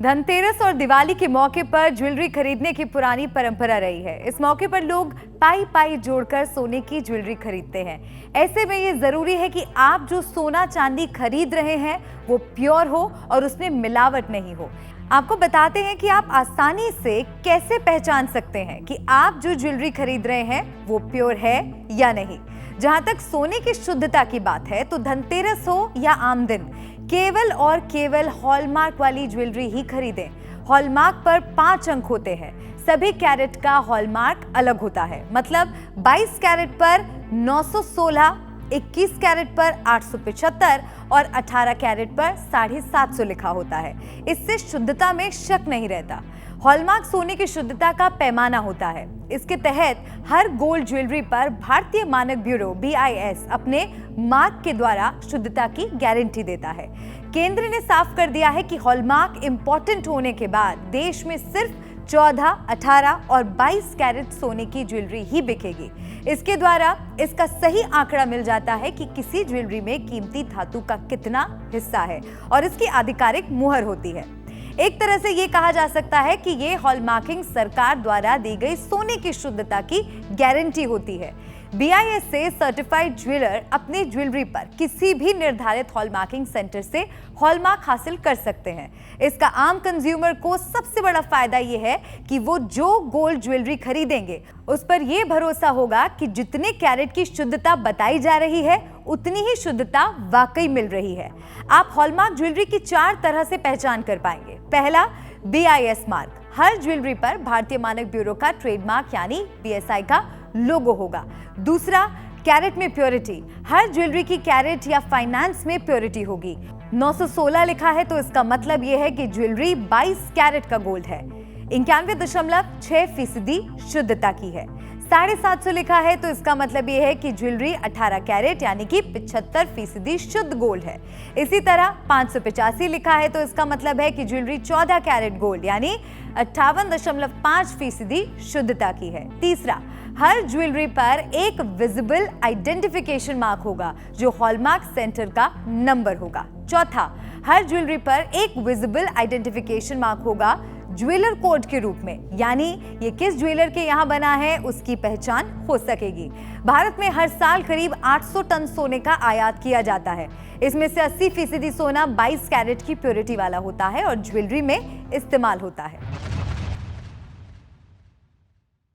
धनतेरस और दिवाली के मौके पर ज्वेलरी खरीदने की पुरानी परंपरा रही है। इस मौके पर लोग पाई पाई जोड़कर सोने की ज्वेलरी खरीदते हैं। ऐसे में ये जरूरी है कि आप जो सोना चांदी खरीद रहे हैं वो प्योर हो और उसमें मिलावट नहीं हो। आपको बताते हैं कि आप आसानी से कैसे पहचान सकते हैं कि आप जो ज्वेलरी खरीद रहे हैं वो प्योर है या नहीं। जहां तक सोने की शुद्धता की बात है तो धनतेरस हो या आम दिन केवल और केवल हॉलमार्क वाली ज्वेलरी ही खरीदें। हॉलमार्क पर 5 अंक होते हैं। सभी कैरेट का हॉलमार्क अलग होता है, मतलब 22 कैरेट पर 916, 21 कैरेट पर 875 और 18 कैरेट पर 750 लिखा होता है। इससे शुद्धता में शक नहीं रहता। हॉलमार्क सोने की शुद्धता का पैमाना होता है। इसके तहत हर गोल्ड ज्वेलरी पर भारतीय मानक ब्यूरो BIS अपने मार्क के द्वारा शुद्धता की गारंटी देता है। केंद्र ने साफ कर दिया है कि हॉलमार्क इंपॉर्टेंट होने के बाद देश में सिर्फ 14, 18 और 22 कैरेट सोने की ज्वेलरी ही बिकेगी। इसके द्वारा इसका सही आंकड़ा मिल जाता है कि किसी ज्वेलरी में कीमती धातु का कितना हिस्सा है और इसकी आधिकारिक मुहर होती है। एक तरह से ये कहा जा सकता है कि ये हॉलमार्किंग सरकार द्वारा दी गई सोने की शुद्धता की गारंटी होती है। BIS से सर्टिफाइड ज्वेलर अपनी ज्वेलरी पर किसी भी निर्धारित हॉलमार्किंग सेंटर से हॉलमार्क हासिल कर सकते हैं। इसका आम कंज्यूमर को सबसे बड़ा फायदा ये है कि वो जो गोल्ड ज्वेलरी खरीदेंगे उस पर यह भरोसा होगा कि जितने कैरेट की शुद्धता बताई जा रही है उतनी ही शुद्धता वाकई मिल रही है। आप हॉलमार्क ज्वेलरी की 4 तरह से पहचान कर पाएंगे। पहला, BIS मार्क। हर ज्वेलरी पर भारतीय मानक ब्यूरो का ट्रेडमार्क यानी BSI का लोगो होगा। दूसरा, कैरेट में प्योरिटी। हर ज्वेलरी की कैरेट या फाइनेंस में प्योरिटी होगी। 916 लिखा है तो इसका मतलब यह है कि ज्वेलरी 22 कैरेट का गोल्ड है। 91.6% शुद्धता की है। 750 लिखा है तो इसका मतलब यह है कि ज्वेलरी 18 कैरेट यानी कि 75% शुद्ध गोल्ड है। इसी तरह 585 लिखा है तो इसका मतलब है कि ज्वेलरी 14 कैरेट गोल्ड यानी 58.5% शुद्धता की है। तीसरा, हर ज्वेलरी पर एक विजिबल आइडेंटिफिकेशन मार्क होगा जो हॉलमार्क सेंटर का नंबर होगा। चौथा, हर ज्वेलरी पर एक विजिबल आइडेंटिफिकेशन मार्क होगा ज्वेलर कोड के रूप में, यानी ये किस ज्वेलर के यहाँ बना है उसकी पहचान हो सकेगी। भारत में हर साल करीब 800 टन सोने का आयात किया जाता है। इसमें से 80% सोना 22 कैरेट की प्योरिटी वाला होता है और ज्वेलरी में इस्तेमाल होता है।